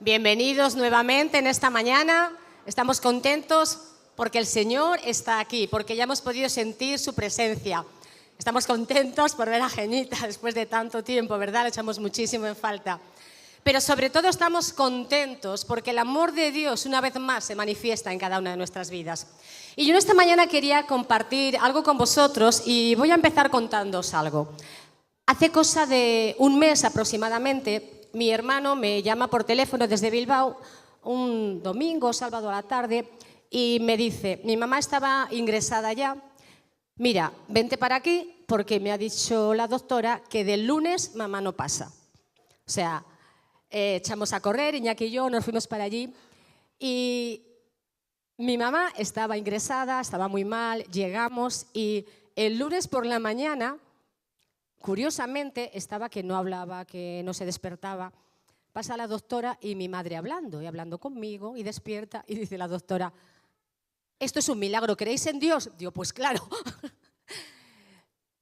Bienvenidos nuevamente en esta mañana. Estamos contentos porque el Señor está aquí, porque ya hemos podido sentir su presencia. Estamos contentos por ver a Genita después de tanto tiempo, ¿verdad? Le echamos muchísimo en falta. Pero sobre todo estamos contentos porque el amor de Dios una vez más se manifiesta en cada una de nuestras vidas. Y yo esta mañana quería compartir algo con vosotros y voy a empezar contándoos algo. Hace cosa de un mes aproximadamente, mi hermano me llama por teléfono desde Bilbao un domingo, sábado a la tarde, y me dice, mi mamá estaba ingresada ya, mira, vente para aquí porque me ha dicho la doctora que del lunes mamá no pasa. O sea, echamos a correr, Iñaki y yo nos fuimos para allí y mi mamá estaba ingresada, estaba muy mal, llegamos y el lunes por la mañana, curiosamente, estaba que no hablaba, que no se despertaba. Pasa la doctora y mi madre hablando, y hablando conmigo, y despierta, y dice la doctora, esto es un milagro, ¿creéis en Dios? Digo, pues claro.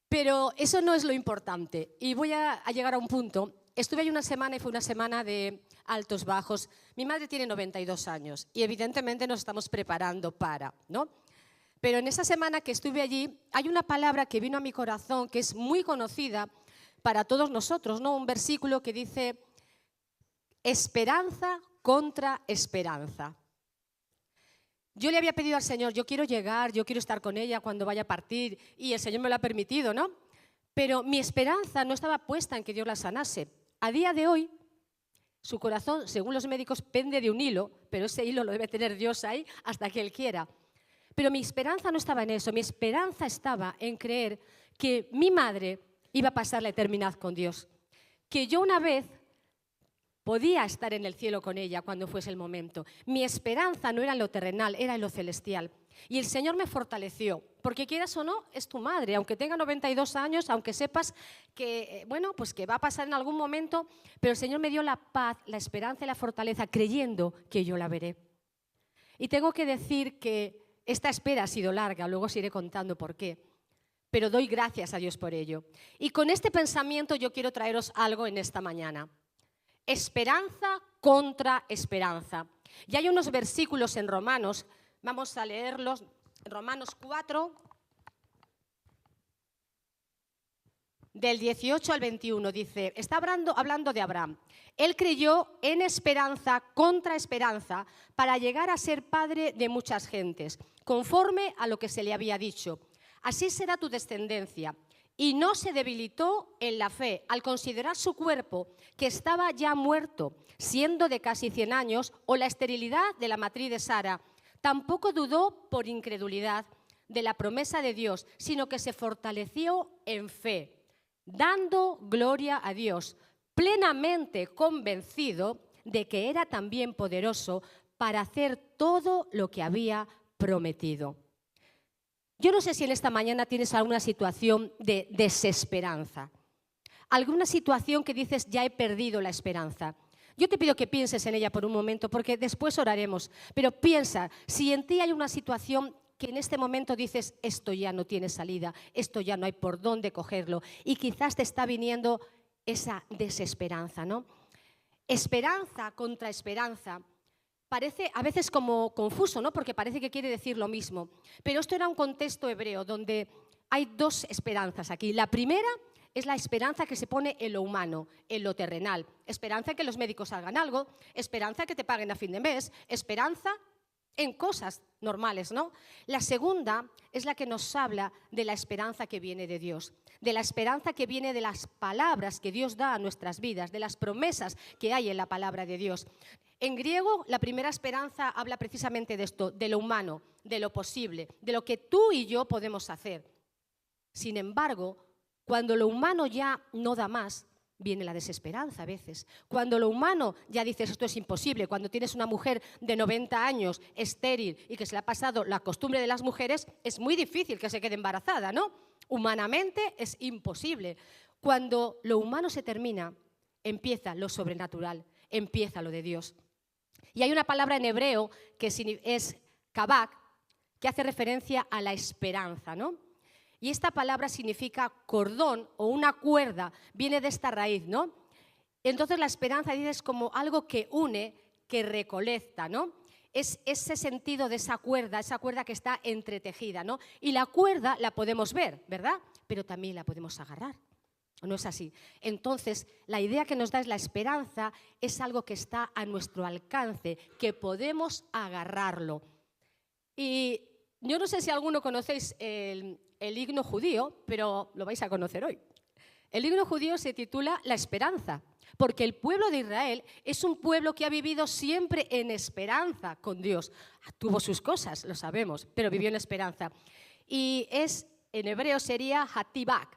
Pero eso no es lo importante, y voy a llegar a un punto. Estuve ahí una semana y fue una semana de altos, bajos. Mi madre tiene 92 años, y evidentemente nos estamos preparando para, ¿no? Pero en esa semana que estuve allí, hay una palabra que vino a mi corazón que es muy conocida para todos nosotros, ¿no? Un versículo que dice, esperanza contra esperanza. Yo le había pedido al Señor, yo quiero llegar, yo quiero estar con ella cuando vaya a partir, y el Señor me lo ha permitido, ¿no? Pero mi esperanza no estaba puesta en que Dios la sanase. A día de hoy, su corazón, según los médicos, pende de un hilo, pero ese hilo lo debe tener Dios ahí hasta que Él quiera. Pero mi esperanza no estaba en eso, mi esperanza estaba en creer que mi madre iba a pasar la eternidad con Dios, que yo una vez podía estar en el cielo con ella cuando fuese el momento. Mi esperanza no era en lo terrenal, era en lo celestial. Y el Señor me fortaleció, porque quieras o no, es tu madre, aunque tenga 92 años, aunque sepas que, bueno, pues que va a pasar en algún momento, pero el Señor me dio la paz, la esperanza y la fortaleza, creyendo que yo la veré. Y tengo que decir que esta espera ha sido larga, luego os iré contando por qué, pero doy gracias a Dios por ello. Y con este pensamiento yo quiero traeros algo en esta mañana. Esperanza contra esperanza. Y hay unos versículos en Romanos, vamos a leerlos, Romanos 4, del 18 al 21, dice, está hablando de Abraham. Él creyó en esperanza contra esperanza para llegar a ser padre de muchas gentes, conforme a lo que se le había dicho. Así será tu descendencia. Y no se debilitó en la fe al considerar su cuerpo, que estaba ya muerto, siendo de casi 100 años, o la esterilidad de la matriz de Sara. Tampoco dudó por incredulidad de la promesa de Dios, sino que se fortaleció en fe, dando gloria a Dios, plenamente convencido de que era también poderoso para hacer todo lo que había prometido. Yo no sé si en esta mañana tienes alguna situación de desesperanza, alguna situación que dices, ya he perdido la esperanza. Yo te pido que pienses en ella por un momento, porque después oraremos, pero piensa, si en ti hay una situación que en este momento dices, esto ya no tiene salida, esto ya no hay por dónde cogerlo, y quizás te está viniendo esa desesperanza, ¿no? Esperanza contra esperanza. Parece a veces como confuso, ¿no? Porque parece que quiere decir lo mismo. Pero esto era un contexto hebreo donde hay dos esperanzas aquí. La primera es la esperanza que se pone en lo humano, en lo terrenal. Esperanza en que los médicos hagan algo, esperanza en que te paguen a fin de mes, esperanza en cosas normales, ¿no? La segunda es la que nos habla de la esperanza que viene de Dios, de la esperanza que viene de las palabras que Dios da a nuestras vidas, de las promesas que hay en la palabra de Dios. En griego, la primera esperanza habla precisamente de esto, de lo humano, de lo posible, de lo que tú y yo podemos hacer. Sin embargo, cuando lo humano ya no da más, viene la desesperanza a veces. Cuando lo humano ya dices esto es imposible, cuando tienes una mujer de 90 años, estéril y que se le ha pasado la costumbre de las mujeres, es muy difícil que se quede embarazada, ¿no? Humanamente es imposible. Cuando lo humano se termina, empieza lo sobrenatural, empieza lo de Dios. Y hay una palabra en hebreo que es kabak, que hace referencia a la esperanza, ¿no? Y esta palabra significa cordón o una cuerda, viene de esta raíz, ¿no? Entonces la esperanza es como algo que une, que recolecta, ¿no? Es ese sentido de esa cuerda que está entretejida, ¿no? Y la cuerda la podemos ver, ¿verdad? Pero también la podemos agarrar. ¿No es así? Entonces, la idea que nos da es la esperanza, es algo que está a nuestro alcance, que podemos agarrarlo. Y yo no sé si alguno conocéis el himno judío, pero lo vais a conocer hoy. El himno judío se titula La esperanza, porque el pueblo de Israel es un pueblo que ha vivido siempre en esperanza con Dios. Tuvo sus cosas, lo sabemos, pero vivió en esperanza. Y en hebreo sería Hatibak.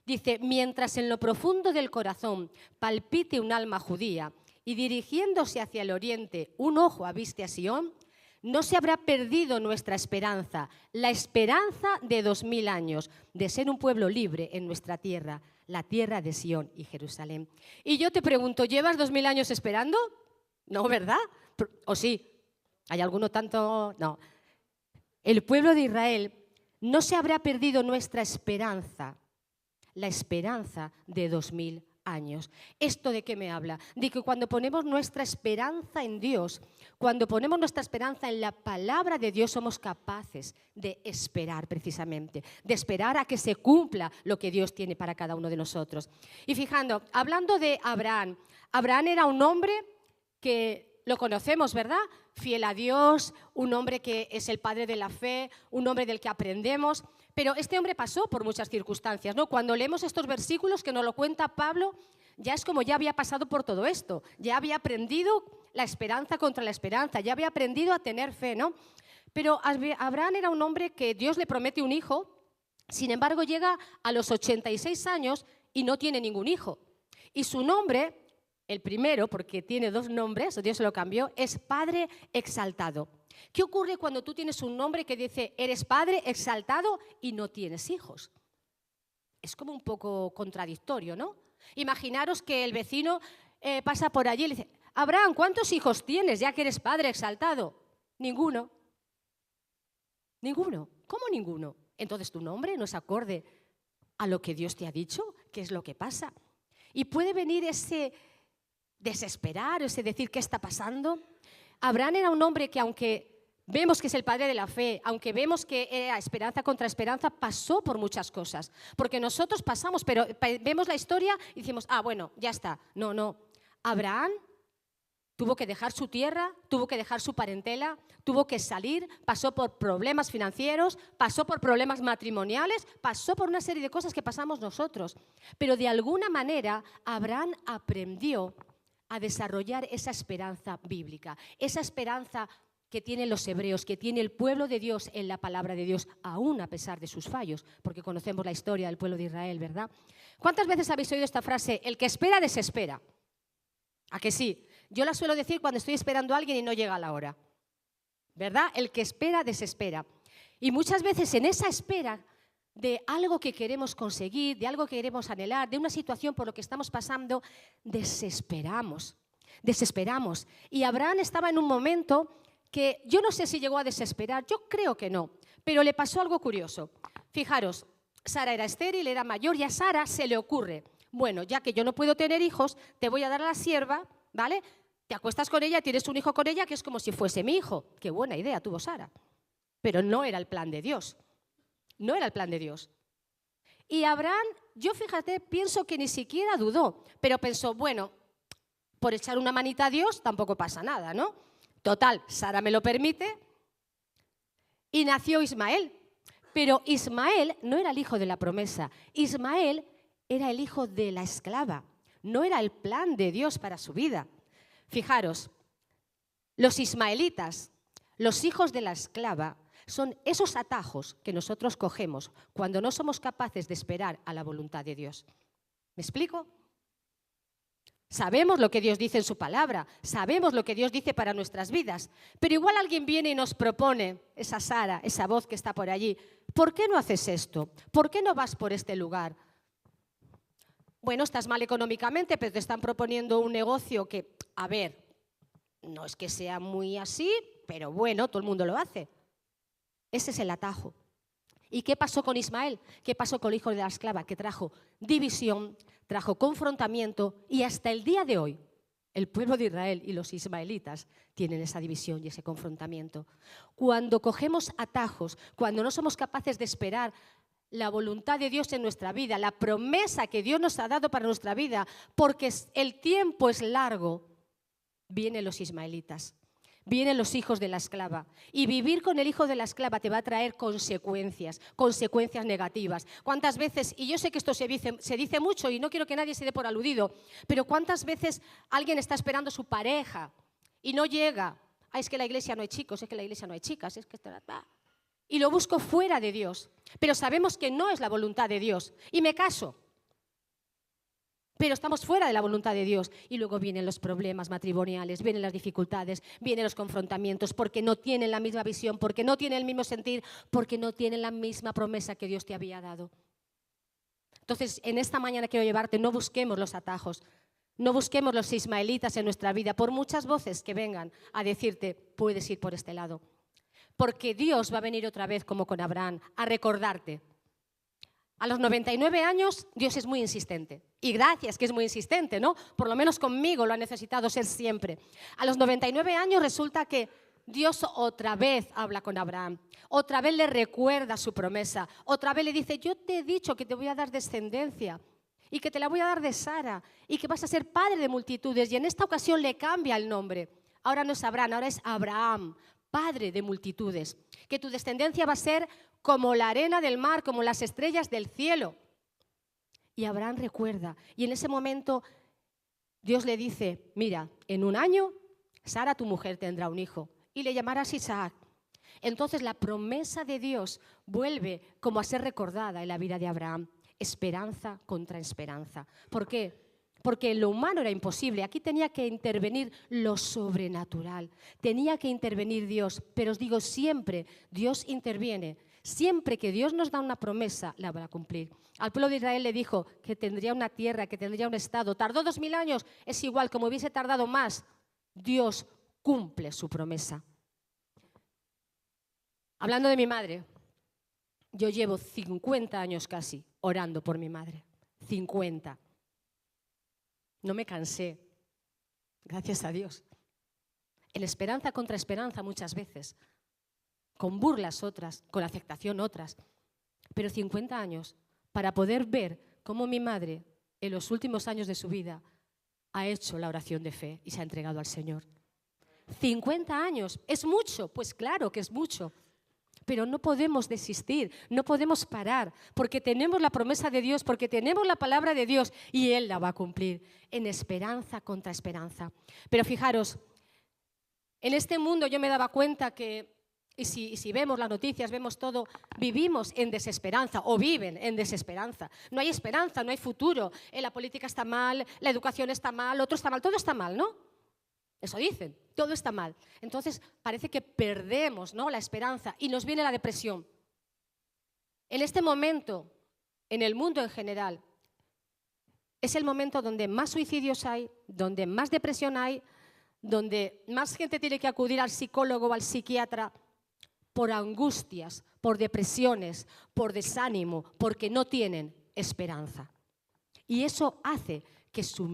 Dice, mientras en lo profundo del corazón palpite un alma judía y dirigiéndose hacia el oriente un ojo aviste a Sion, no se habrá perdido nuestra esperanza, la esperanza de 2000 años, de ser un pueblo libre en nuestra tierra, la tierra de Sion y Jerusalén. Y yo te pregunto, ¿llevas 2000 años esperando? No, ¿verdad? ¿O sí? ¿Hay alguno tanto? No. El pueblo de Israel no se habrá perdido nuestra esperanza, la esperanza de 2000 años. ¿Esto de qué me habla? De que cuando ponemos nuestra esperanza en Dios, cuando ponemos nuestra esperanza en la palabra de Dios, somos capaces de esperar precisamente, de esperar a que se cumpla lo que Dios tiene para cada uno de nosotros. Y fijando, hablando de Abraham, Abraham era un hombre que lo conocemos, ¿verdad? Fiel a Dios, un hombre que es el padre de la fe, un hombre del que aprendemos. Pero este hombre pasó por muchas circunstancias, ¿no? Cuando leemos estos versículos que nos lo cuenta Pablo, ya es como ya había pasado por todo esto, ya había aprendido la esperanza contra la esperanza, ya había aprendido a tener fe, ¿no? Pero Abraham era un hombre que Dios le promete un hijo, sin embargo llega a los 86 años y no tiene ningún hijo. Y su nombre, el primero, porque tiene dos nombres, Dios se lo cambió, es Padre Exaltado. ¿Qué ocurre cuando tú tienes un nombre que dice eres padre exaltado y no tienes hijos? Es como un poco contradictorio, ¿no? Imaginaros que el vecino pasa por allí y le dice, Abraham, ¿cuántos hijos tienes ya que eres padre exaltado? Ninguno. Ninguno. ¿Cómo ninguno? Entonces tu nombre no es acorde a lo que Dios te ha dicho, ¿qué es lo que pasa? Y puede venir ese desesperar, ese decir ¿qué está pasando? Abraham era un hombre que aunque vemos que es el padre de la fe, aunque vemos que era esperanza contra esperanza, pasó por muchas cosas. Porque nosotros pasamos, pero vemos la historia y decimos, bueno, ya está. No, no. Abraham tuvo que dejar su tierra, tuvo que dejar su parentela, tuvo que salir, pasó por problemas financieros, pasó por problemas matrimoniales, pasó por una serie de cosas que pasamos nosotros. Pero de alguna manera Abraham aprendió a desarrollar esa esperanza bíblica, esa esperanza que tienen los hebreos, que tiene el pueblo de Dios en la palabra de Dios, aún a pesar de sus fallos, porque conocemos la historia del pueblo de Israel, ¿verdad? ¿Cuántas veces habéis oído esta frase? El que espera, desespera. ¿A que sí? Yo la suelo decir cuando estoy esperando a alguien y no llega la hora, ¿verdad? El que espera, desespera. Y muchas veces en esa espera de algo que queremos conseguir, de algo que queremos anhelar, de una situación por lo que estamos pasando, desesperamos. Y Abraham estaba en un momento que yo no sé si llegó a desesperar, yo creo que no, pero le pasó algo curioso. Fijaros, Sara era estéril, era mayor y a Sara se le ocurre, bueno, ya que yo no puedo tener hijos, te voy a dar a la sierva, ¿vale? Te acuestas con ella, tienes un hijo con ella, que es como si fuese mi hijo. Qué buena idea tuvo Sara, pero no era el plan de Dios. No era el plan de Dios. Y Abraham, yo fíjate, pienso que ni siquiera dudó, pero pensó, bueno, por echar una manita a Dios tampoco pasa nada, ¿no? Total, Sara me lo permite y nació Ismael. Pero Ismael no era el hijo de la promesa, Ismael era el hijo de la esclava, no era el plan de Dios para su vida. Fijaros, los ismaelitas, los hijos de la esclava, son esos atajos que nosotros cogemos cuando no somos capaces de esperar a la voluntad de Dios. ¿Me explico? Sabemos lo que Dios dice en su palabra, sabemos lo que Dios dice para nuestras vidas, pero igual alguien viene y nos propone, esa Sara, esa voz que está por allí, ¿por qué no haces esto? ¿Por qué no vas por este lugar? Bueno, estás mal económicamente, pero te están proponiendo un negocio que, a ver, no es que sea muy así, pero bueno, todo el mundo lo hace. Ese es el atajo. ¿Y qué pasó con Ismael? ¿Qué pasó con el hijo de la esclava? Que trajo división, trajo confrontamiento y hasta el día de hoy El pueblo de Israel y los ismaelitas tienen esa división y ese confrontamiento. Cuando cogemos atajos, cuando no somos capaces de esperar la voluntad de Dios en nuestra vida, la promesa que Dios nos ha dado para nuestra vida, porque el tiempo es largo, vienen los ismaelitas, vienen los hijos de la esclava. Y vivir con el hijo de la esclava te va a traer consecuencias negativas. ¿Cuántas veces, y yo sé que esto se dice mucho y no quiero que nadie se dé por aludido, pero cuántas veces alguien está esperando a su pareja y no llega? Es que en la iglesia no hay chicos, es que en la iglesia no hay chicas, es que... Y lo busco fuera de Dios, pero sabemos que no es la voluntad de Dios y me caso. Pero estamos fuera de la voluntad de Dios y luego vienen los problemas matrimoniales, vienen las dificultades, vienen los confrontamientos porque no tienen la misma visión, porque no tienen el mismo sentir, porque no tienen la misma promesa que Dios te había dado. Entonces, en esta mañana quiero llevarte, no busquemos los atajos, no busquemos los ismaelitas en nuestra vida, por muchas voces que vengan a decirte, puedes ir por este lado. Porque Dios va a venir otra vez como con Abraham a recordarte. A los 99 años Dios es muy insistente. Y gracias que es muy insistente, ¿no? Por lo menos conmigo lo ha necesitado ser siempre. A los 99 años resulta que Dios otra vez habla con Abraham. Otra vez le recuerda su promesa. Otra vez le dice, yo te he dicho que te voy a dar descendencia y que te la voy a dar de Sara y que vas a ser padre de multitudes. Y en esta ocasión le cambia el nombre. Ahora no es Abraham, ahora es Abraham, padre de multitudes. Que tu descendencia va a ser como la arena del mar, como las estrellas del cielo. Y Abraham recuerda, y en ese momento Dios le dice, mira, en 1 año Sara, tu mujer, tendrá un hijo, y le llamarás Isaac. Entonces la promesa de Dios vuelve como a ser recordada en la vida de Abraham, esperanza contra esperanza. ¿Por qué? Porque en lo humano era imposible, aquí tenía que intervenir lo sobrenatural, tenía que intervenir Dios, pero os digo, siempre Dios interviene. Siempre que Dios nos da una promesa, la va a cumplir. Al pueblo de Israel le dijo que tendría una tierra, que tendría un estado. Tardó 2000 años, es igual, como hubiese tardado más. Dios cumple su promesa. Hablando de mi madre, yo llevo 50 años casi orando por mi madre. 50. No me cansé, gracias a Dios. En esperanza contra esperanza muchas veces. Con burlas otras, con aceptación otras, pero 50 años para poder ver cómo mi madre en los últimos años de su vida ha hecho la oración de fe y se ha entregado al Señor. 50 años, ¿es mucho? Pues claro que es mucho, pero no podemos desistir, no podemos parar, porque tenemos la promesa de Dios, porque tenemos la palabra de Dios y Él la va a cumplir en esperanza contra esperanza. Pero fijaros, en este mundo yo me daba cuenta que Y si vemos las noticias, vemos todo, vivimos en desesperanza o viven en desesperanza. No hay esperanza, no hay futuro. La política está mal, la educación está mal, otro está mal, todo está mal, ¿no? Eso dicen, todo está mal. Entonces parece que perdemos, ¿no?, la esperanza y nos viene la depresión. En este momento, en el mundo en general, es el momento donde más suicidios hay, donde más depresión hay, donde más gente tiene que acudir al psicólogo o al psiquiatra por angustias, por depresiones, por desánimo, porque no tienen esperanza. Y eso hace que su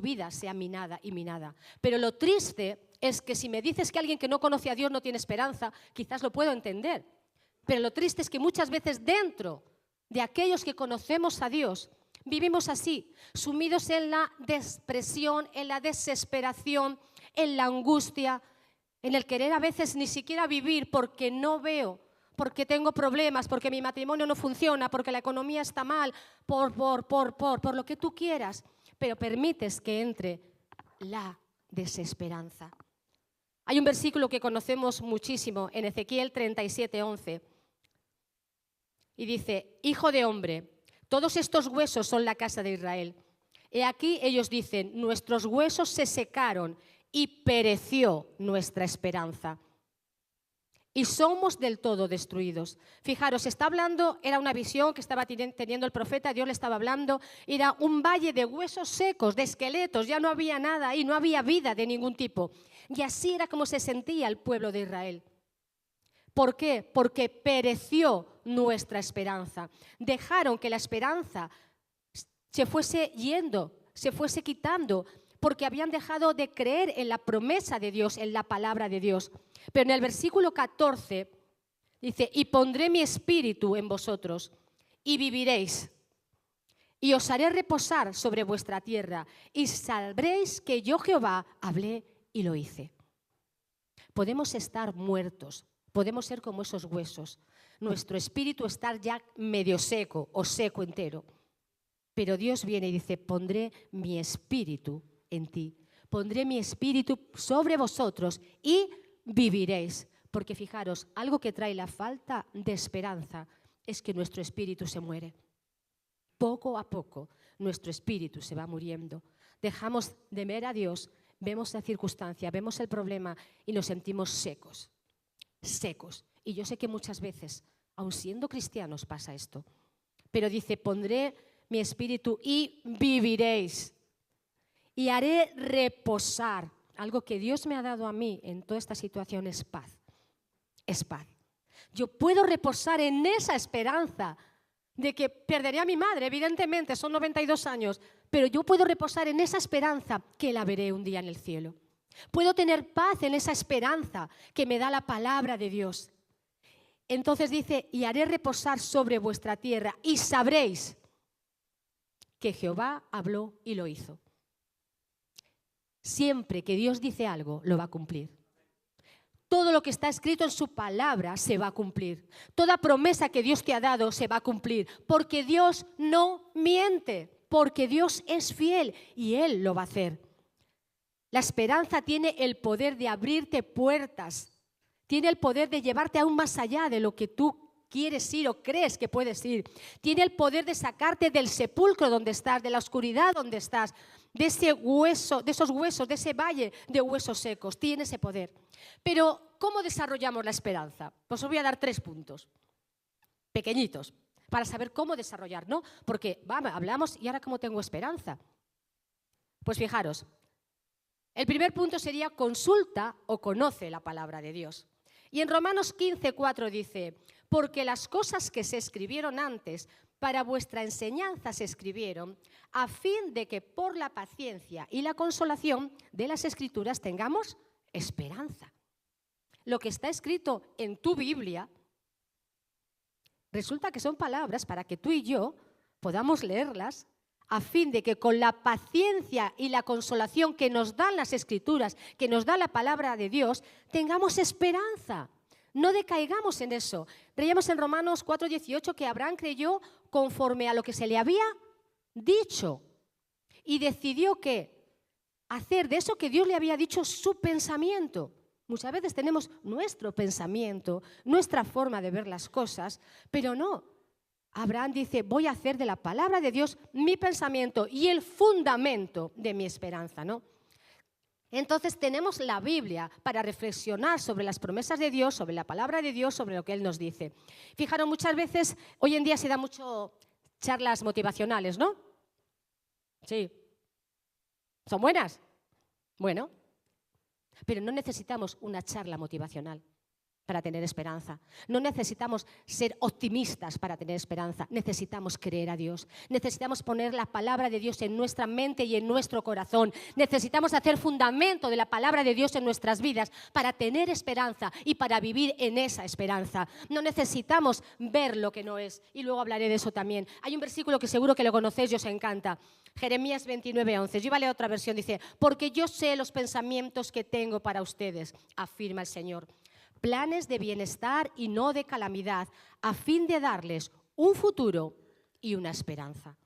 vida sea minada y minada. Pero lo triste es que si me dices que alguien que no conoce a Dios no tiene esperanza, quizás lo puedo entender. Pero lo triste es que muchas veces dentro de aquellos que conocemos a Dios, vivimos así, sumidos en la depresión, en la desesperación, en la angustia, en el querer a veces ni siquiera vivir porque no veo, porque tengo problemas, porque mi matrimonio no funciona, porque la economía está mal, por lo que tú quieras, pero permites que entre la desesperanza. Hay un versículo que conocemos muchísimo en Ezequiel 37:11 y dice, Hijo de hombre, todos estos huesos son la casa de Israel. He aquí ellos dicen, nuestros huesos se secaron y pereció nuestra esperanza. Y somos del todo destruidos. Fijaros, está hablando, era una visión que estaba teniendo el profeta, Dios le estaba hablando, era un valle de huesos secos, de esqueletos, ya no había nada ahí, no había vida de ningún tipo. Y así era como se sentía el pueblo de Israel. ¿Por qué? Porque pereció nuestra esperanza. Dejaron que la esperanza se fuese yendo, se fuese quitando, porque habían dejado de creer en la promesa de Dios, en la palabra de Dios. Pero en el versículo 14 dice, y pondré mi espíritu en vosotros y viviréis. Y os haré reposar sobre vuestra tierra y sabréis que yo Jehová hablé y lo hice. Podemos estar muertos, podemos ser como esos huesos. Nuestro espíritu estar ya medio seco o seco entero. Pero Dios viene y dice, pondré mi espíritu en ti. Pondré mi espíritu sobre vosotros y viviréis. Porque fijaros, algo que trae la falta de esperanza es que nuestro espíritu se muere. Poco a poco nuestro espíritu se va muriendo. Dejamos de ver a Dios, vemos la circunstancia, vemos el problema y nos sentimos secos. Secos. Y yo sé que muchas veces, aun siendo cristianos, pasa esto. Pero dice, pondré mi espíritu y viviréis. Y haré reposar. Algo que Dios me ha dado a mí en toda esta situación es paz. Es paz. Yo puedo reposar en esa esperanza de que perderé a mi madre, evidentemente, son 92 años, pero yo puedo reposar en esa esperanza que la veré un día en el cielo. Puedo tener paz en esa esperanza que me da la palabra de Dios. Entonces dice, y haré reposar sobre vuestra tierra y sabréis que Jehová habló y lo hizo. Siempre que Dios dice algo, lo va a cumplir. Todo lo que está escrito en su palabra se va a cumplir. Toda promesa que Dios te ha dado se va a cumplir. Porque Dios no miente. Porque Dios es fiel y Él lo va a hacer. La esperanza tiene el poder de abrirte puertas. Tiene el poder de llevarte aún más allá de lo que tú quieres ir o crees que puedes ir. Tiene el poder de sacarte del sepulcro donde estás, de la oscuridad donde estás, de ese hueso, de esos huesos, de ese valle de huesos secos. Tiene ese poder. Pero, ¿cómo desarrollamos la esperanza? Pues os voy a dar 3 puntos, pequeñitos, para saber cómo desarrollar, ¿no? Porque, vamos, hablamos, ¿y ahora cómo tengo esperanza? Pues fijaros, el primer punto sería consulta o conoce la palabra de Dios. Y en Romanos 15:4 dice, porque las cosas que se escribieron antes para vuestra enseñanza se escribieron, a fin de que por la paciencia y la consolación de las Escrituras tengamos esperanza. Lo que está escrito en tu Biblia, resulta que son palabras para que tú y yo podamos leerlas, a fin de que con la paciencia y la consolación que nos dan las Escrituras, que nos da la palabra de Dios, tengamos esperanza. No decaigamos en eso. Leíamos en Romanos 4:18 que Abraham creyó conforme a lo que se le había dicho y decidió que hacer de eso que Dios le había dicho su pensamiento. Muchas veces tenemos nuestro pensamiento, nuestra forma de ver las cosas, pero no. Abraham dice, voy a hacer de la palabra de Dios mi pensamiento y el fundamento de mi esperanza, ¿no? Entonces tenemos la Biblia para reflexionar sobre las promesas de Dios, sobre la palabra de Dios, sobre lo que Él nos dice. Fijaros, muchas veces, hoy en día se da mucho charlas motivacionales, ¿no? Sí. ¿Son buenas? Bueno. Pero no necesitamos una charla motivacional para tener esperanza. No necesitamos ser optimistas para tener esperanza. Necesitamos creer a Dios. Necesitamos poner la palabra de Dios en nuestra mente y en nuestro corazón. Necesitamos hacer fundamento de la palabra de Dios en nuestras vidas para tener esperanza y para vivir en esa esperanza. No necesitamos ver lo que no es. Y luego hablaré de eso también. Hay un versículo que seguro que lo conocéis y os encanta. Jeremías 29:11. Yo iba a leer otra versión. Dice, porque yo sé los pensamientos que tengo para ustedes, afirma el Señor. Planes de bienestar y no de calamidad, a fin de darles un futuro y una esperanza.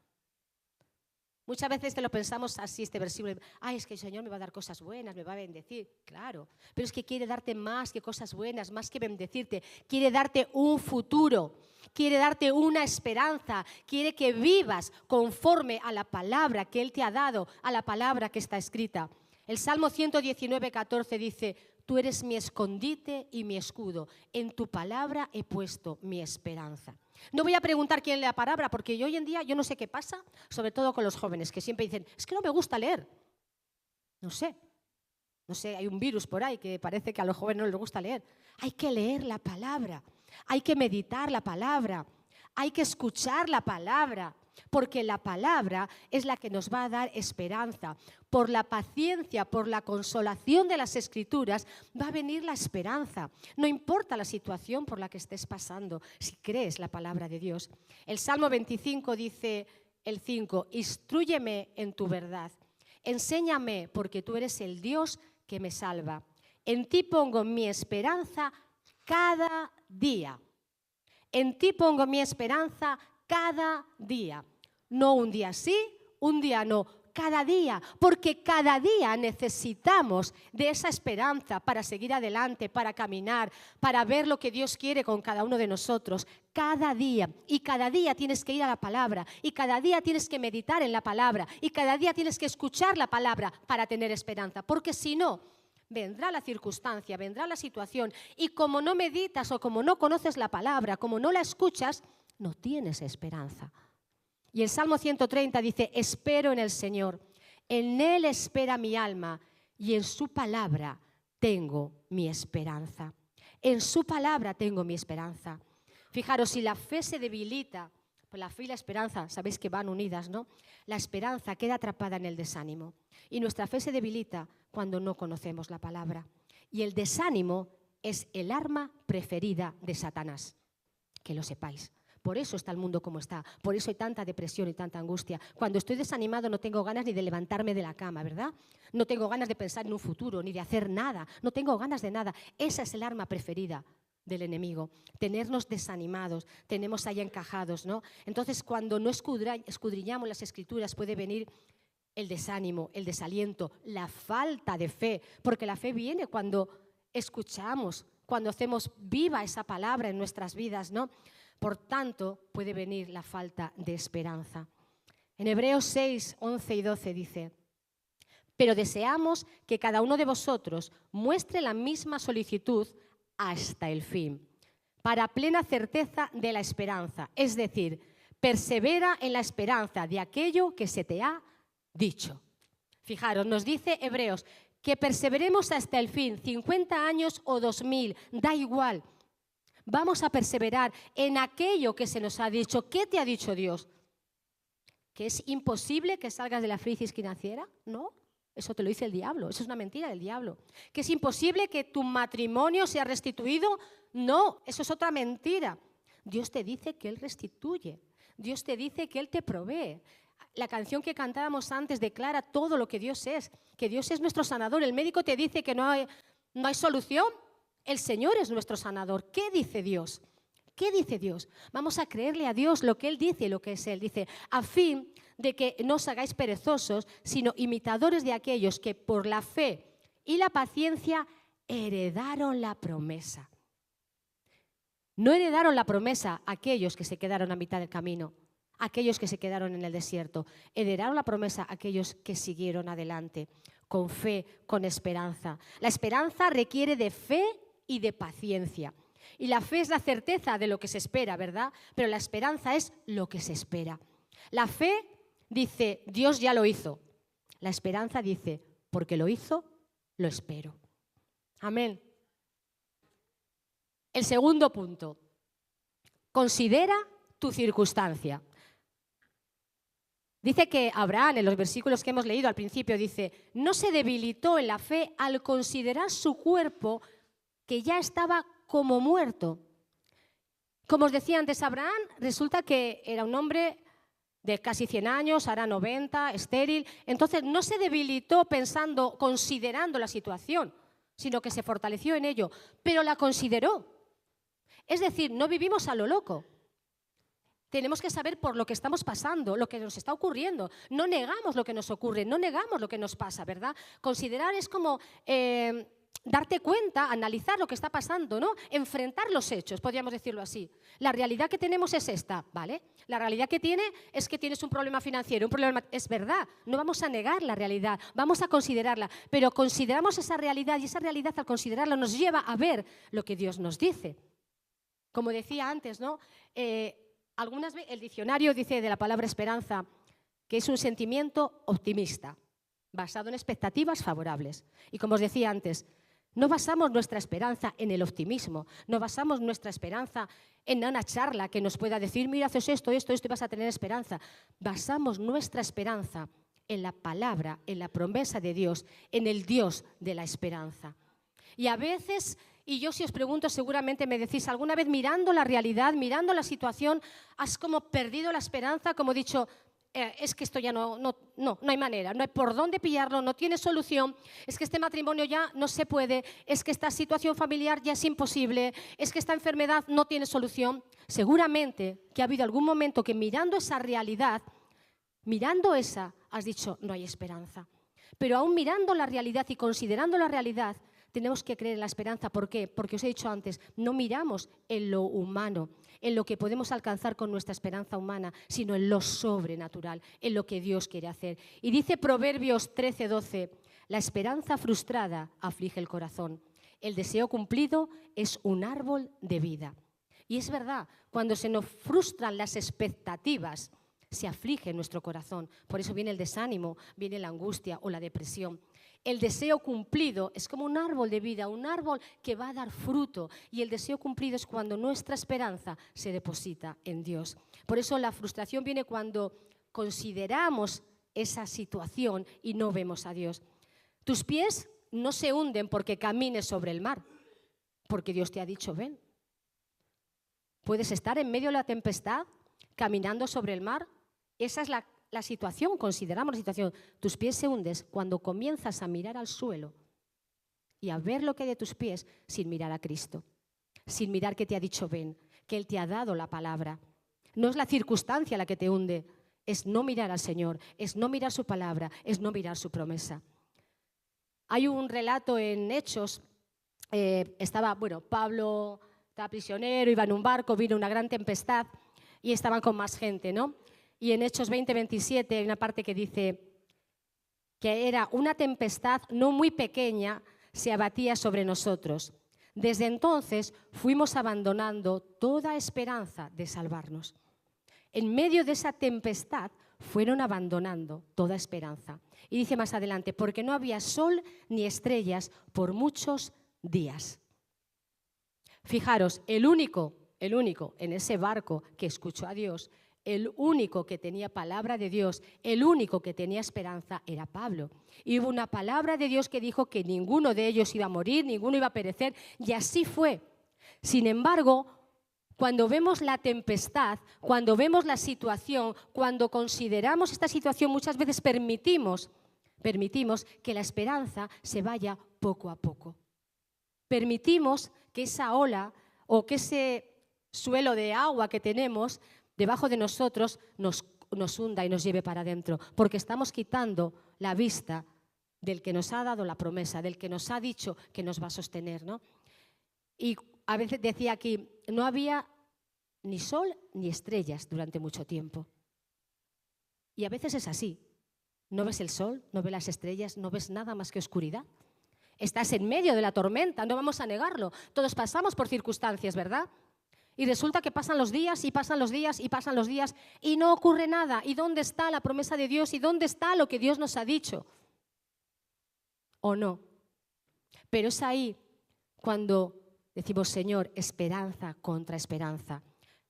Muchas veces te lo pensamos así, este versículo, ay, es que el Señor me va a dar cosas buenas, me va a bendecir, claro, pero es que quiere darte más que cosas buenas, más que bendecirte, quiere darte un futuro, quiere darte una esperanza, quiere que vivas conforme a la palabra que Él te ha dado, a la palabra que está escrita. El Salmo 119:14 dice, tú eres mi escondite y mi escudo. En tu palabra he puesto mi esperanza. No voy a preguntar quién lee la palabra, porque hoy en día yo no sé qué pasa, sobre todo con los jóvenes, que siempre dicen, es que no me gusta leer. No sé, hay un virus por ahí que parece que a los jóvenes no les gusta leer. Hay que leer la palabra, hay que meditar la palabra, hay que escuchar la palabra. porque la palabra es la que nos va a dar esperanza. Por la paciencia, por la consolación de las Escrituras, va a venir la esperanza. No importa la situación por la que estés pasando, si crees la palabra de Dios. El Salmo 25 dice, el 5, instrúyeme en tu verdad, enséñame porque tú eres el Dios que me salva. En ti pongo mi esperanza cada día. En ti pongo mi esperanza cada día. No un día sí, un día no, cada día. Porque cada día necesitamos de esa esperanza para seguir adelante, para caminar, para ver lo que Dios quiere con cada uno de nosotros. Cada día. Y cada día tienes que ir a la palabra. Y cada día tienes que meditar en la palabra. Y cada día tienes que escuchar la palabra para tener esperanza. Porque si no, vendrá la circunstancia, vendrá la situación y como no meditas o como no conoces la palabra, como no la escuchas, no tienes esperanza. Y el Salmo 130 dice, espero en el Señor, en Él espera mi alma y en su palabra tengo mi esperanza. En su palabra tengo mi esperanza. Fijaros, si la fe se debilita, pues la fe y la esperanza, sabéis que van unidas, ¿no? La esperanza queda atrapada en el desánimo y nuestra fe se debilita cuando no conocemos la palabra. Y el desánimo es el arma preferida de Satanás, que lo sepáis. Por eso está el mundo como está, por eso hay tanta depresión y tanta angustia. Cuando estoy desanimado no tengo ganas ni de levantarme de la cama, ¿verdad? No tengo ganas de pensar en un futuro, ni de hacer nada, no tengo ganas de nada. Esa es el arma preferida del enemigo, tenernos desanimados, tenemos ahí encajados, ¿no? Entonces, cuando no escudriñamos las Escrituras puede venir el desánimo, el desaliento, la falta de fe, porque la fe viene cuando escuchamos, cuando hacemos viva esa palabra en nuestras vidas, ¿no? Por tanto, puede venir la falta de esperanza. En Hebreos 6, 11 y 12 dice, pero deseamos que cada uno de vosotros muestre la misma solicitud hasta el fin, para plena certeza de la esperanza, es decir, persevera en la esperanza de aquello que se te ha dicho. Fijaros, nos dice Hebreos que perseveremos hasta el fin, 50 años o 2000, da igual. Vamos a perseverar en aquello que se nos ha dicho. ¿Qué te ha dicho Dios? ¿Que es imposible que salgas de la crisis financiera? No, eso te lo dice el diablo, eso es una mentira del diablo. ¿Que es imposible que tu matrimonio sea restituido? No, eso es otra mentira. Dios te dice que Él restituye, Dios te dice que Él te provee. La canción que cantábamos antes declara todo lo que Dios es, que Dios es nuestro sanador. El médico te dice que no hay solución. El Señor es nuestro sanador. ¿Qué dice Dios? ¿Qué dice Dios? Vamos a creerle a Dios lo que Él dice y lo que es Él. Dice, a fin de que no os hagáis perezosos, sino imitadores de aquellos que por la fe y la paciencia heredaron la promesa. No heredaron la promesa aquellos que se quedaron a mitad del camino, aquellos que se quedaron en el desierto. Heredaron la promesa aquellos que siguieron adelante, con fe, con esperanza. La esperanza requiere de fe y de paciencia. Y la fe es la certeza de lo que se espera, ¿verdad? Pero la esperanza es lo que se espera. La fe dice, Dios ya lo hizo. La esperanza dice, porque lo hizo, lo espero. Amén. El segundo punto, considera tu circunstancia. Dice que Abraham, en los versículos que hemos leído al principio, dice, no se debilitó en la fe al considerar su cuerpo que ya estaba como muerto. Como os decía antes, Abraham resulta que era un hombre de casi 100 años, ahora 90, estéril. Entonces no se debilitó pensando, considerando la situación, sino que se fortaleció en ello, pero la consideró. Es decir, no vivimos a lo loco. Tenemos que saber por lo que estamos pasando, lo que nos está ocurriendo. No negamos lo que nos ocurre, no negamos lo que nos pasa, ¿verdad? Considerar es como darte cuenta, analizar lo que está pasando, ¿no? Enfrentar los hechos, podríamos decirlo así. La realidad que tenemos es esta, ¿vale? La realidad que tiene es que tienes un problema financiero, un problema, es verdad. No vamos a negar la realidad, vamos a considerarla, pero consideramos esa realidad y esa realidad al considerarla nos lleva a ver lo que Dios nos dice. Como decía antes, ¿no? Algunas veces el diccionario dice de la palabra esperanza que es un sentimiento optimista, basado en expectativas favorables. Y como os decía antes, No basamos nuestra esperanza en el optimismo, no basamos nuestra esperanza en una charla que nos pueda decir, mira, haces esto, esto, esto y vas a tener esperanza. Basamos nuestra esperanza en la palabra, en la promesa de Dios, en el Dios de la esperanza. Y a veces, y yo si os pregunto, seguramente me decís, ¿alguna vez mirando la realidad, mirando la situación, has como perdido la esperanza, como dicho, es que esto ya no hay manera, no hay por dónde pillarlo, no tiene solución, es que este matrimonio ya no se puede, es que esta situación familiar ya es imposible, es que esta enfermedad no tiene solución? Seguramente que ha habido algún momento que mirando esa realidad, mirando esa, has dicho, no hay esperanza. Pero aún mirando la realidad y considerando la realidad, tenemos que creer en la esperanza. ¿Por qué? Porque os he dicho antes, no miramos en lo humano, en lo que podemos alcanzar con nuestra esperanza humana, sino en lo sobrenatural, en lo que Dios quiere hacer. Y dice Proverbios 13:12, la esperanza frustrada aflige el corazón, el deseo cumplido es un árbol de vida. Y es verdad, cuando se nos frustran las expectativas, se aflige nuestro corazón. Por eso viene el desánimo, viene la angustia o la depresión. El deseo cumplido es como un árbol de vida, un árbol que va a dar fruto. Y el deseo cumplido es cuando nuestra esperanza se deposita en Dios. Por eso la frustración viene cuando consideramos esa situación y no vemos a Dios. Tus pies no se hunden porque camines sobre el mar, porque Dios te ha dicho, ven. Puedes estar en medio de la tempestad, caminando sobre el mar. Esa es la situación, consideramos la situación. Tus pies se hunden cuando comienzas a mirar al suelo y a ver lo que hay de tus pies sin mirar a Cristo, sin mirar que te ha dicho ven, que Él te ha dado la palabra. No es la circunstancia la que te hunde, es no mirar al Señor, es no mirar su palabra, es no mirar su promesa. Hay un relato en Hechos, Pablo estaba prisionero, iba en un barco, vino una gran tempestad y estaban con más gente, ¿no? Y en Hechos 20:27 hay una parte que dice que era una tempestad no muy pequeña, se abatía sobre nosotros. Desde entonces fuimos abandonando toda esperanza de salvarnos. En medio de esa tempestad fueron abandonando toda esperanza. Y dice más adelante, porque no había sol ni estrellas por muchos días. Fijaros, el único en ese barco que escuchó a Dios, el único que tenía palabra de Dios, el único que tenía esperanza era Pablo. Y hubo una palabra de Dios que dijo que ninguno de ellos iba a morir, ninguno iba a perecer, y así fue. Sin embargo, cuando vemos la tempestad, cuando vemos la situación, cuando consideramos esta situación, muchas veces permitimos que la esperanza se vaya poco a poco. Permitimos que esa ola o que ese suelo de agua que tenemos debajo de nosotros nos hunda y nos lleve para adentro, porque estamos quitando la vista del que nos ha dado la promesa, del que nos ha dicho que nos va a sostener, ¿no? Y a veces decía aquí, no había ni sol ni estrellas durante mucho tiempo. Y a veces es así. No ves el sol, no ves las estrellas, no ves nada más que oscuridad. Estás en medio de la tormenta, no vamos a negarlo. Todos pasamos por circunstancias, ¿verdad? Y resulta que pasan los días y pasan los días y pasan los días y no ocurre nada. ¿Y dónde está la promesa de Dios? ¿Y dónde está lo que Dios nos ha dicho? ¿O no? Pero es ahí cuando decimos, Señor, esperanza contra esperanza.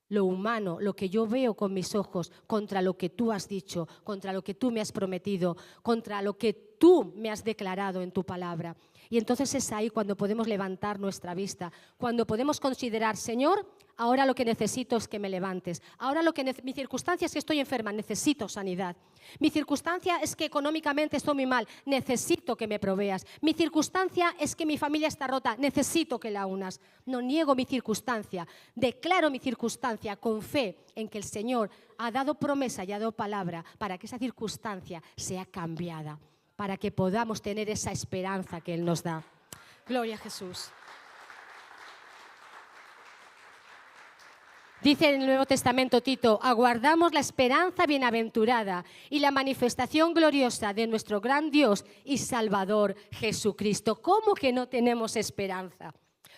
Lo humano, lo que yo veo con mis ojos, contra lo que tú has dicho, contra lo que tú me has prometido, contra lo que tú me has declarado en tu palabra. Y entonces es ahí cuando podemos levantar nuestra vista, cuando podemos considerar, Señor, ahora lo que necesito es que me levantes. Ahora mi circunstancia es que estoy enferma, necesito sanidad. Mi circunstancia es que económicamente estoy muy mal, necesito que me proveas. Mi circunstancia es que mi familia está rota, necesito que la unas. No niego mi circunstancia, declaro mi circunstancia con fe en que el Señor ha dado promesa y ha dado palabra para que esa circunstancia sea cambiada, para que podamos tener esa esperanza que Él nos da. Gloria a Jesús. Dice en el Nuevo Testamento Tito, aguardamos la esperanza bienaventurada y la manifestación gloriosa de nuestro gran Dios y Salvador Jesucristo. ¿Cómo que no tenemos esperanza?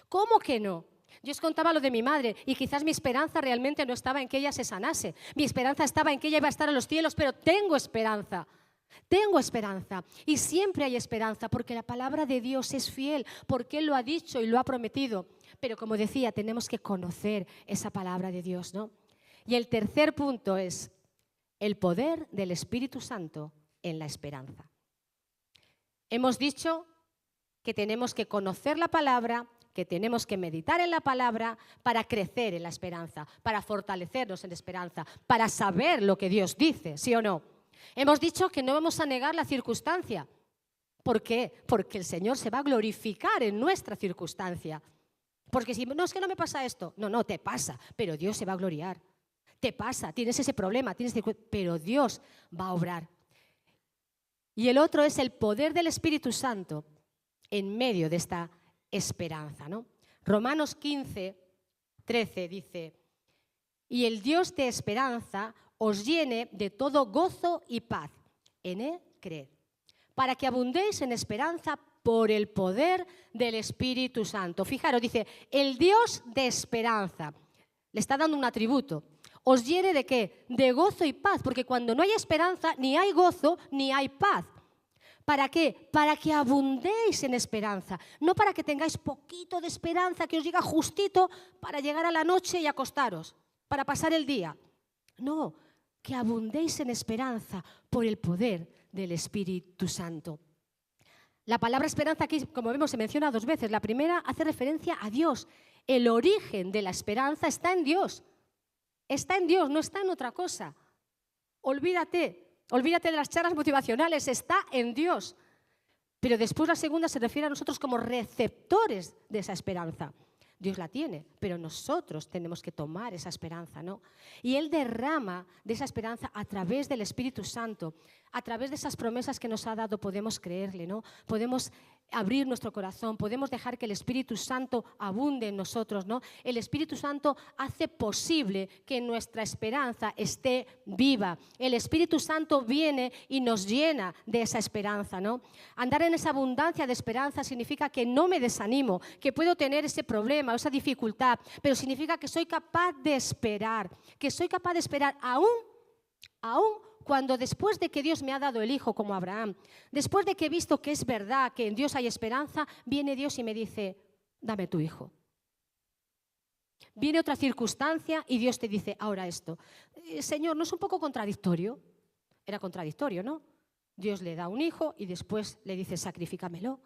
¿Cómo que no? Yo os contaba lo de mi madre y quizás mi esperanza realmente no estaba en que ella se sanase. Mi esperanza estaba en que ella iba a estar en los cielos, pero tengo esperanza. Tengo esperanza y siempre hay esperanza porque la palabra de Dios es fiel, porque Él lo ha dicho y lo ha prometido. Pero como decía, tenemos que conocer esa palabra de Dios, ¿no? Y el tercer punto es el poder del Espíritu Santo en la esperanza. Hemos dicho que tenemos que conocer la palabra, que tenemos que meditar en la palabra para crecer en la esperanza, para fortalecernos en la esperanza, para saber lo que Dios dice, ¿sí o no? Hemos dicho que no vamos a negar la circunstancia. ¿Por qué? Porque el Señor se va a glorificar en nuestra circunstancia. Porque si no, es que no me pasa esto. No, te pasa, pero Dios se va a gloriar. Te pasa, tienes ese problema, pero Dios va a obrar. Y el otro es el poder del Espíritu Santo en medio de esta esperanza, ¿no? Romanos 15:13 dice: y el Dios de esperanza os llene de todo gozo y paz. En Él creed, para que abundéis en esperanza por el poder del Espíritu Santo. Fijaros, dice, el Dios de esperanza. Le está dando un atributo. ¿Os llene de qué? De gozo y paz, porque cuando no hay esperanza, ni hay gozo, ni hay paz. ¿Para qué? Para que abundéis en esperanza, no para que tengáis poquito de esperanza que os llega justito para llegar a la noche y acostaros, para pasar el día. No, que abundéis en esperanza por el poder del Espíritu Santo. La palabra esperanza aquí, como vemos, se menciona 2 veces. La primera hace referencia a Dios. El origen de la esperanza está en Dios. Está en Dios, no está en otra cosa. Olvídate de las charlas motivacionales, está en Dios. Pero después la segunda se refiere a nosotros como receptores de esa esperanza. Dios la tiene, pero nosotros tenemos que tomar esa esperanza, ¿no? Y Él derrama de esa esperanza a través del Espíritu Santo, a través de esas promesas que nos ha dado, podemos creerle, ¿no? Podemos abrir nuestro corazón, podemos dejar que el Espíritu Santo abunde en nosotros, ¿no? El Espíritu Santo hace posible que nuestra esperanza esté viva. El Espíritu Santo viene y nos llena de esa esperanza, ¿no? Andar en esa abundancia de esperanza significa que no me desanimo, que puedo tener ese problema, esa dificultad, pero significa que soy capaz de esperar, aún cuando después de que Dios me ha dado el hijo como Abraham, después de que he visto que es verdad, que en Dios hay esperanza, viene Dios y me dice, dame tu hijo. Viene otra circunstancia y Dios te dice, ahora esto. Señor, ¿no es un poco contradictorio? Era contradictorio, ¿no? Dios le da un hijo y después le dice, sacrifícamelo.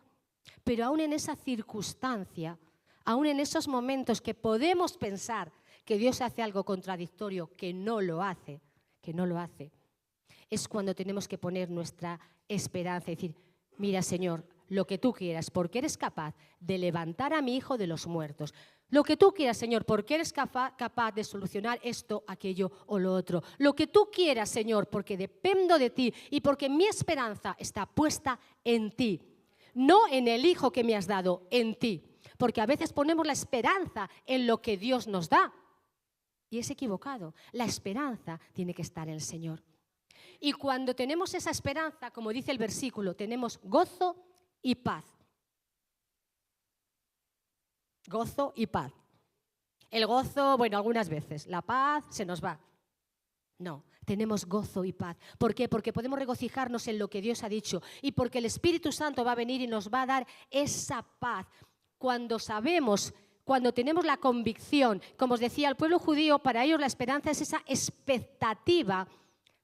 Pero aún en esa circunstancia, aún en esos momentos que podemos pensar que Dios hace algo contradictorio, que no lo hace, es cuando tenemos que poner nuestra esperanza y decir, mira, Señor, lo que tú quieras, porque eres capaz de levantar a mi hijo de los muertos. Lo que tú quieras, Señor, porque eres capaz de solucionar esto, aquello o lo otro. Lo que tú quieras, Señor, porque dependo de ti y porque mi esperanza está puesta en ti. No en el hijo que me has dado, en ti. Porque a veces ponemos la esperanza en lo que Dios nos da. Y es equivocado. La esperanza tiene que estar en el Señor. Y cuando tenemos esa esperanza, como dice el versículo, tenemos gozo y paz. Gozo y paz. El gozo, bueno, algunas veces. La paz se nos va. No, tenemos gozo y paz. ¿Por qué? Porque podemos regocijarnos en lo que Dios ha dicho y porque el Espíritu Santo va a venir y nos va a dar esa paz. Cuando sabemos, cuando tenemos la convicción, como os decía, el pueblo judío, para ellos la esperanza es esa expectativa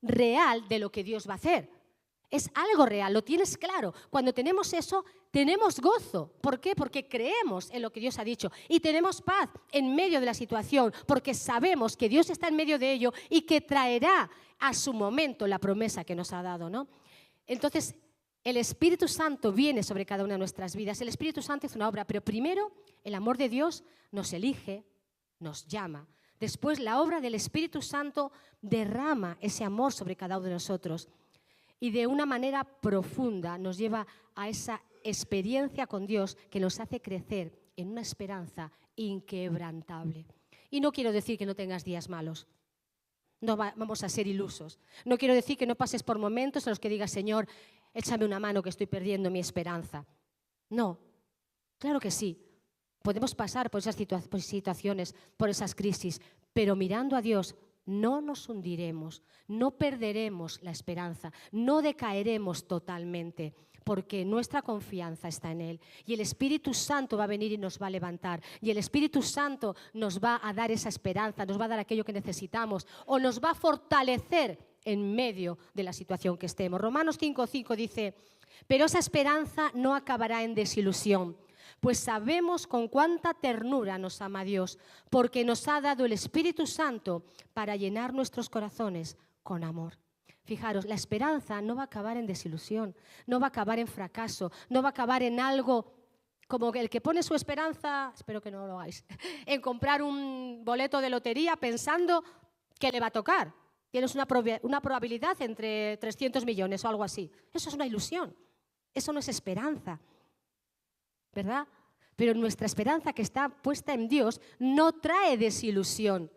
real de lo que Dios va a hacer. Es algo real, lo tienes claro. Cuando tenemos eso, tenemos gozo. ¿Por qué? Porque creemos en lo que Dios ha dicho y tenemos paz en medio de la situación, porque sabemos que Dios está en medio de ello y que traerá a su momento la promesa que nos ha dado, ¿no? Entonces, el Espíritu Santo viene sobre cada una de nuestras vidas. El Espíritu Santo es una obra, pero primero el amor de Dios nos elige, nos llama. Después la obra del Espíritu Santo derrama ese amor sobre cada uno de nosotros y de una manera profunda nos lleva a esa experiencia con Dios que nos hace crecer en una esperanza inquebrantable. Y no quiero decir que no tengas días malos. No vamos a ser ilusos. No quiero decir que no pases por momentos en los que digas, Señor, échame una mano que estoy perdiendo mi esperanza. No, claro que sí. Podemos pasar por esas situaciones, por esas crisis, pero mirando a Dios no nos hundiremos, no perderemos la esperanza, no decaeremos totalmente, porque nuestra confianza está en Él. Y el Espíritu Santo va a venir y nos va a levantar. Y el Espíritu Santo nos va a dar esa esperanza, nos va a dar aquello que necesitamos o nos va a fortalecer en medio de la situación que estemos. Romanos 5:5 dice: pero esa esperanza no acabará en desilusión, pues sabemos con cuánta ternura nos ama Dios, porque nos ha dado el Espíritu Santo para llenar nuestros corazones con amor. Fijaros, la esperanza no va a acabar en desilusión, no va a acabar en fracaso, no va a acabar en algo como el que pone su esperanza, espero que no lo hagáis, en comprar un boleto de lotería pensando que le va a tocar. Tienes una probabilidad entre 300 millones o algo así. Eso es una ilusión, eso no es esperanza, ¿verdad? Pero nuestra esperanza, que está puesta en Dios, no trae desilusión.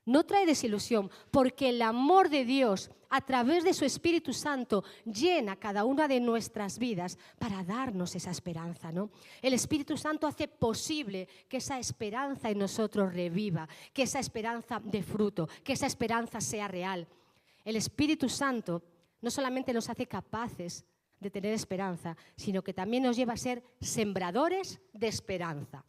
No trae desilusión, porque el amor de Dios a través de su Espíritu Santo llena cada una de nuestras vidas para darnos esa esperanza, ¿no? El Espíritu Santo hace posible que esa esperanza en nosotros reviva, que esa esperanza dé fruto, que esa esperanza sea real. El Espíritu Santo no solamente nos hace capaces de tener esperanza, sino que también nos lleva a ser sembradores de esperanza.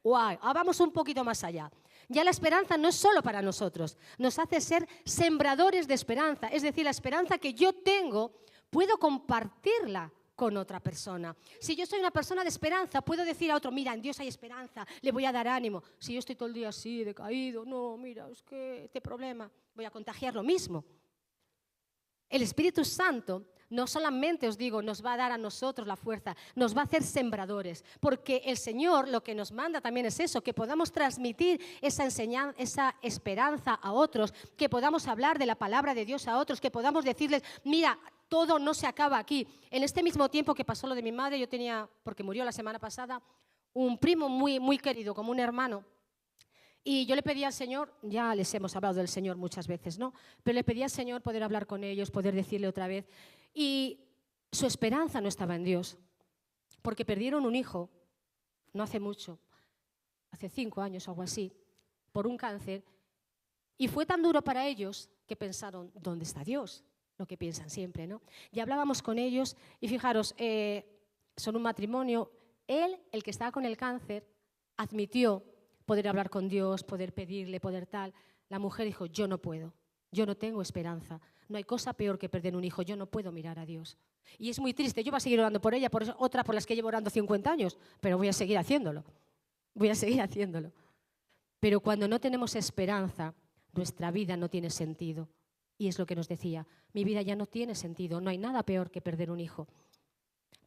¡Guau! Vamos un poquito más allá. Ya la esperanza no es solo para nosotros, nos hace ser sembradores de esperanza. Es decir, la esperanza que yo tengo, puedo compartirla con otra persona. Si yo soy una persona de esperanza, puedo decir a otro: mira, en Dios hay esperanza, le voy a dar ánimo. Si yo estoy todo el día así, decaído, no, mira, es que este problema, voy a contagiar lo mismo. El Espíritu Santo no solamente, os digo, nos va a dar a nosotros la fuerza, nos va a hacer sembradores, porque el Señor lo que nos manda también es eso, que podamos transmitir esa enseñanza, esa esperanza a otros, que podamos hablar de la palabra de Dios a otros, que podamos decirles: mira, todo no se acaba aquí. En este mismo tiempo que pasó lo de mi madre, yo tenía, porque murió la semana pasada, un primo muy, muy querido, como un hermano. Y yo le pedí al Señor, ya les hemos hablado del Señor muchas veces, ¿no? Pero le pedí al Señor poder hablar con ellos, poder decirle otra vez. Y su esperanza no estaba en Dios, porque perdieron un hijo, no hace mucho, hace 5 años o algo así, por un cáncer. Y fue tan duro para ellos que pensaron: ¿dónde está Dios? Lo que piensan siempre, ¿no? Y hablábamos con ellos y fijaros, son un matrimonio. Él, el que estaba con el cáncer, admitió poder hablar con Dios, poder pedirle, poder tal. La mujer dijo: yo no puedo, yo no tengo esperanza. No hay cosa peor que perder un hijo, yo no puedo mirar a Dios. Y es muy triste, yo voy a seguir orando por ella, por eso, otra por las que llevo orando 50 años, pero voy a seguir haciéndolo, Pero cuando no tenemos esperanza, nuestra vida no tiene sentido. Y es lo que nos decía: mi vida ya no tiene sentido, no hay nada peor que perder un hijo.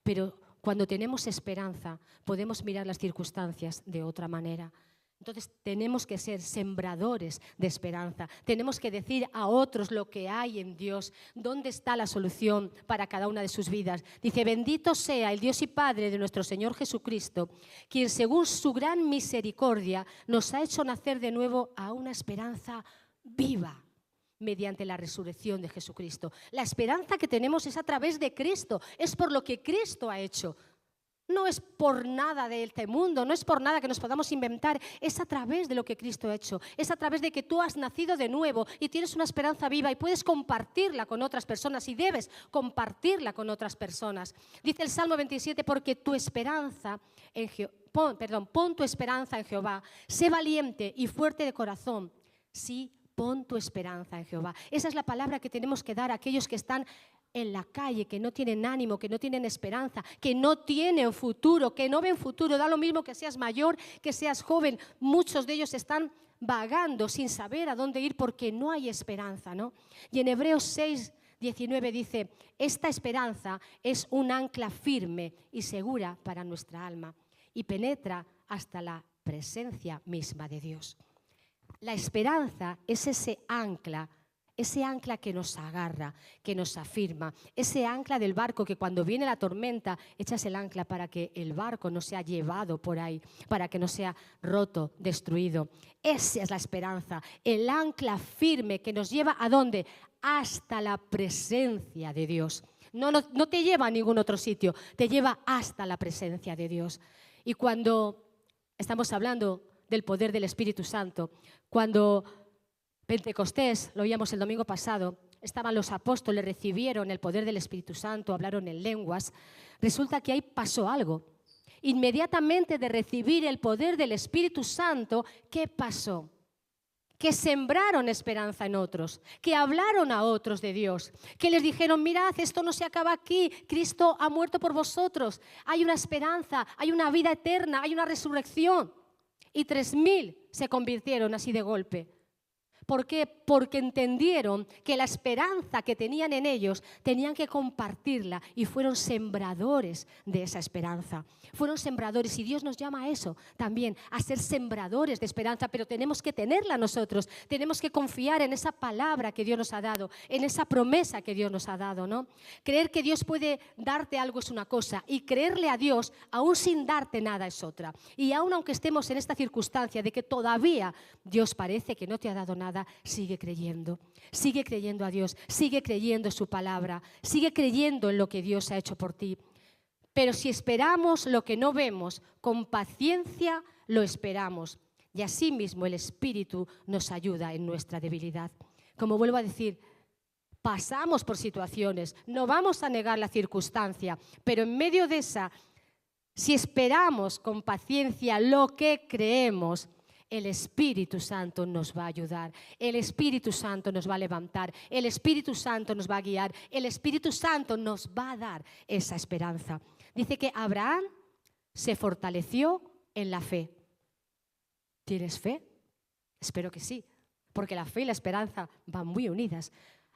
Pero cuando tenemos esperanza, podemos mirar las circunstancias de otra manera. Entonces tenemos que ser sembradores de esperanza, tenemos que decir a otros lo que hay en Dios, dónde está la solución para cada una de sus vidas. Dice: bendito sea el Dios y Padre de nuestro Señor Jesucristo, quien según su gran misericordia nos ha hecho nacer de nuevo a una esperanza viva mediante la resurrección de Jesucristo. La esperanza que tenemos es a través de Cristo, es por lo que Cristo ha hecho. No es por nada de este mundo, no es por nada que nos podamos inventar, es a través de lo que Cristo ha hecho, es a través de que tú has nacido de nuevo y tienes una esperanza viva y puedes compartirla con otras personas y debes compartirla con otras personas. Dice el Salmo 27, porque tu esperanza en pon tu esperanza en Jehová, sé valiente y fuerte de corazón. Sí, pon tu esperanza en Jehová. Esa es la palabra que tenemos que dar a aquellos que están en la calle, que no tienen ánimo, que no tienen esperanza, que no tienen futuro, que no ven futuro. Da lo mismo que seas mayor, que seas joven. Muchos de ellos están vagando sin saber a dónde ir porque no hay esperanza, ¿no? Y en Hebreos 6:19 dice: esta esperanza es un ancla firme y segura para nuestra alma y penetra hasta la presencia misma de Dios. La esperanza es ese ancla que nos agarra, que nos afirma, ese ancla del barco que cuando viene la tormenta echas el ancla para que el barco no sea llevado por ahí, para que no sea roto, destruido. Esa es la esperanza, el ancla firme que nos lleva ¿a dónde? Hasta la presencia de Dios. No te lleva a ningún otro sitio, te lleva hasta la presencia de Dios. Y cuando estamos hablando del poder del Espíritu Santo, cuando Pentecostés, lo oíamos el domingo pasado, estaban los apóstoles, recibieron el poder del Espíritu Santo, hablaron en lenguas. Resulta que ahí pasó algo. Inmediatamente de recibir el poder del Espíritu Santo, ¿qué pasó? Que sembraron esperanza en otros, que hablaron a otros de Dios, que les dijeron, mirad, esto no se acaba aquí, Cristo ha muerto por vosotros, hay una esperanza, hay una vida eterna, hay una resurrección. Y 3.000 se convirtieron así de golpe. ¿Por qué? Porque entendieron que la esperanza que tenían en ellos tenían que compartirla y fueron sembradores de esa esperanza. Fueron sembradores y Dios nos llama a eso también, a ser sembradores de esperanza, pero tenemos que tenerla nosotros, tenemos que confiar en esa palabra que Dios nos ha dado, en esa promesa que Dios nos ha dado, ¿no? Creer que Dios puede darte algo es una cosa y creerle a Dios aún sin darte nada es otra. Y aún aunque estemos en esta circunstancia de que todavía Dios parece que no te ha dado nada, sigue creyendo a Dios, sigue creyendo en su palabra, sigue creyendo en lo que Dios ha hecho por ti. Pero si esperamos lo que no vemos, con paciencia lo esperamos. Y así mismo el Espíritu nos ayuda en nuestra debilidad. Como vuelvo a decir, pasamos por situaciones, no vamos a negar la circunstancia, pero en medio de esa, si esperamos con paciencia lo que creemos, el Espíritu Santo nos va a ayudar, el Espíritu Santo nos va a levantar, el Espíritu Santo nos va a guiar, el Espíritu Santo nos va a dar esa esperanza. Dice que Abraham se fortaleció en la fe. ¿Tienes fe? Espero que sí, porque la fe y la esperanza van muy unidas.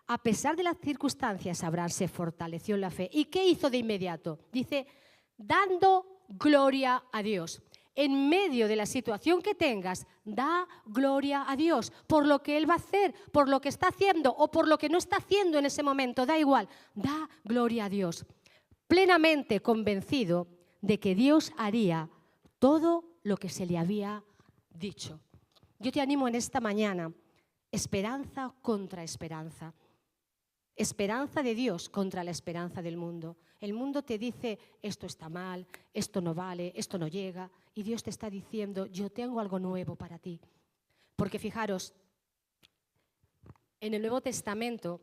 A pesar de las circunstancias, Abraham se fortaleció en la fe. ¿Y qué hizo de inmediato? Dice, dando gloria a Dios. En medio de la situación que tengas, da gloria a Dios por lo que Él va a hacer, por lo que está haciendo o por lo que no está haciendo en ese momento, da igual, da gloria a Dios. Plenamente convencido de que Dios haría todo lo que se le había dicho. Yo te animo en esta mañana, esperanza contra esperanza. Esperanza de Dios contra la esperanza del mundo. El mundo te dice, esto está mal, esto no vale, esto no llega. Y Dios te está diciendo, yo tengo algo nuevo para ti. Porque fijaros, en el Nuevo Testamento,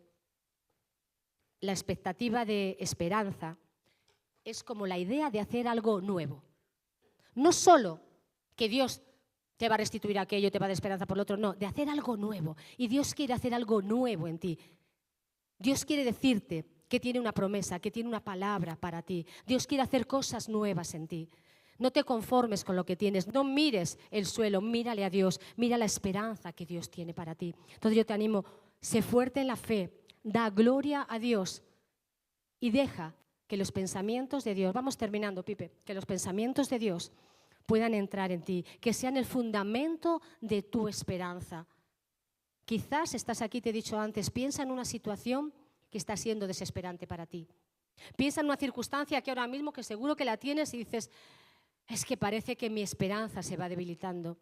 la expectativa de esperanza es como la idea de hacer algo nuevo. No solo que Dios te va a restituir aquello, te va a dar esperanza por lo otro, no, de hacer algo nuevo. Y Dios quiere hacer algo nuevo en ti. Dios quiere decirte que tiene una promesa, que tiene una palabra para ti. Dios quiere hacer cosas nuevas en ti. No te conformes con lo que tienes, no mires el suelo, mírale a Dios, mira la esperanza que Dios tiene para ti. Entonces yo te animo, sé fuerte en la fe, da gloria a Dios y deja que los pensamientos de Dios, vamos terminando, Pipe, que los pensamientos de Dios puedan entrar en ti, que sean el fundamento de tu esperanza. Quizás estás aquí, te he dicho antes, piensa en una situación que está siendo desesperante para ti. Piensa en una circunstancia que ahora mismo que seguro que la tienes y dices, es que parece que mi esperanza se va debilitando.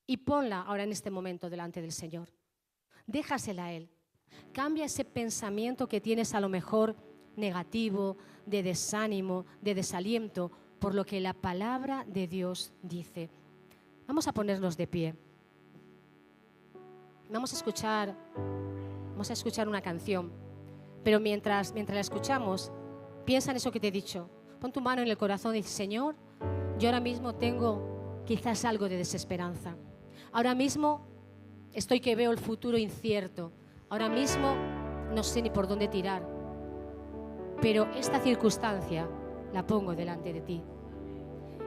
Y ponla ahora en este momento delante del Señor. Déjasela a Él. Cambia ese pensamiento que tienes a lo mejor negativo, de desánimo, de desaliento, por lo que la palabra de Dios dice. Vamos a ponernos de pie. Vamos a escuchar una canción, pero mientras la escuchamos, piensa en eso que te he dicho. Pon tu mano en el corazón y dice, Señor, yo ahora mismo tengo quizás algo de desesperanza. Ahora mismo estoy que veo el futuro incierto. Ahora mismo no sé ni por dónde tirar. Pero esta circunstancia la pongo delante de ti.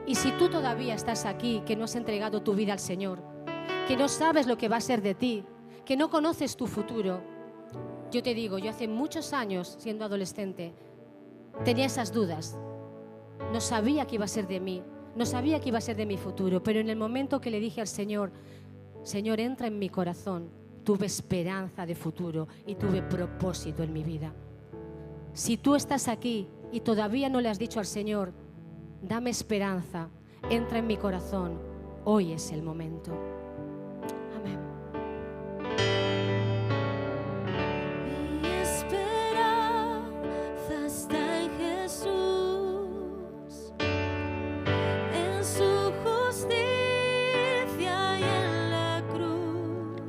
Y si tú todavía estás aquí, que no has entregado tu vida al Señor, que no sabes lo que va a ser de ti, que no conoces tu futuro, yo te digo, yo hace muchos años, siendo adolescente, tenía esas dudas. No sabía qué iba a ser de mí, no sabía qué iba a ser de mi futuro, pero en el momento que le dije al Señor, Señor, entra en mi corazón, tuve esperanza de futuro y tuve propósito en mi vida. Si tú estás aquí y todavía no le has dicho al Señor, dame esperanza, entra en mi corazón, hoy es el momento. Amén. Mi esperanza está en Jesús, en su justicia y en la cruz.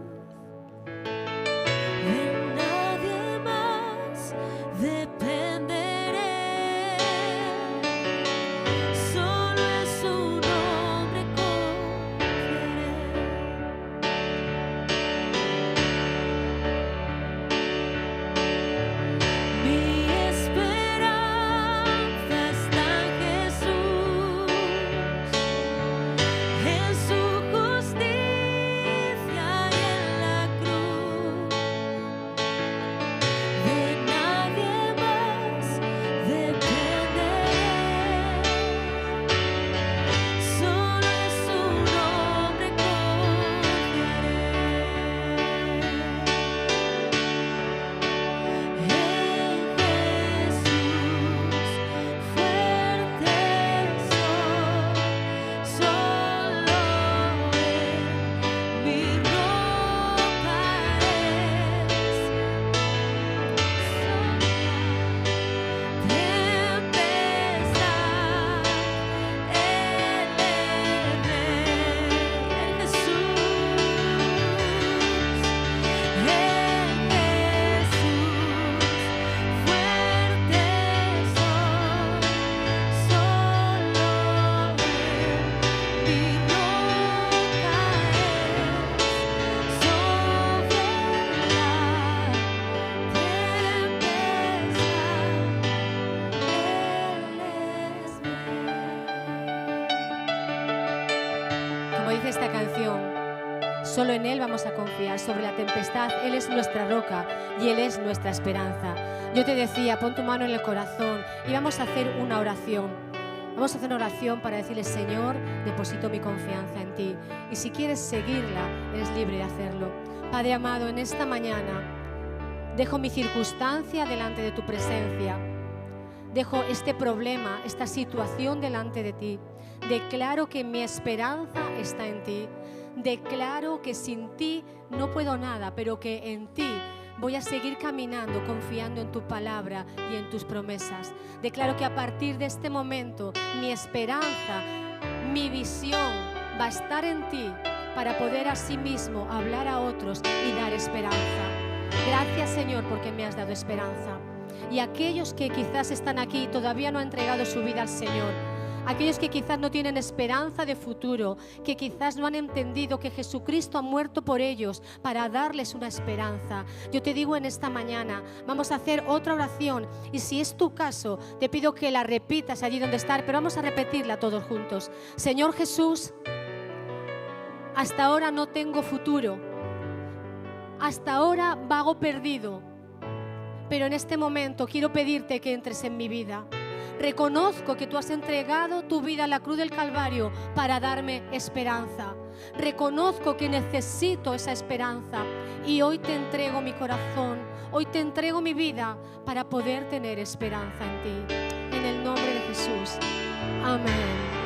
dice esta canción, solo en Él vamos a confiar. Sobre la tempestad, Él es nuestra roca y Él es nuestra esperanza. Yo te decía, pon tu mano en el corazón y vamos a hacer una oración. Vamos a hacer una oración para decirle, Señor, deposito mi confianza en ti. Y si quieres seguirla, eres libre de hacerlo. Padre amado, en esta mañana dejo mi circunstancia delante de tu presencia. Dejo este problema, esta situación delante de ti. Declaro que mi esperanza está en ti. Declaro que sin ti no puedo nada, pero que en ti voy a seguir caminando, confiando en tu palabra y en tus promesas. Declaro que a partir de este momento mi esperanza, mi visión va a estar en ti para poder asimismo hablar a otros y dar esperanza. Gracias, Señor, porque me has dado esperanza. Y aquellos que quizás están aquí y todavía no han entregado su vida al Señor, aquellos que quizás no tienen esperanza de futuro, que quizás no han entendido que Jesucristo ha muerto por ellos para darles una esperanza. Yo te digo en esta mañana, vamos a hacer otra oración y si es tu caso, te pido que la repitas allí donde estás, pero vamos a repetirla todos juntos. Señor Jesús, hasta ahora no tengo futuro, hasta ahora vago perdido, pero en este momento quiero pedirte que entres en mi vida. Reconozco que tú has entregado tu vida a la cruz del Calvario para darme esperanza. Reconozco que necesito esa esperanza y hoy te entrego mi corazón, hoy te entrego mi vida para poder tener esperanza en ti. En el nombre de Jesús. Amén.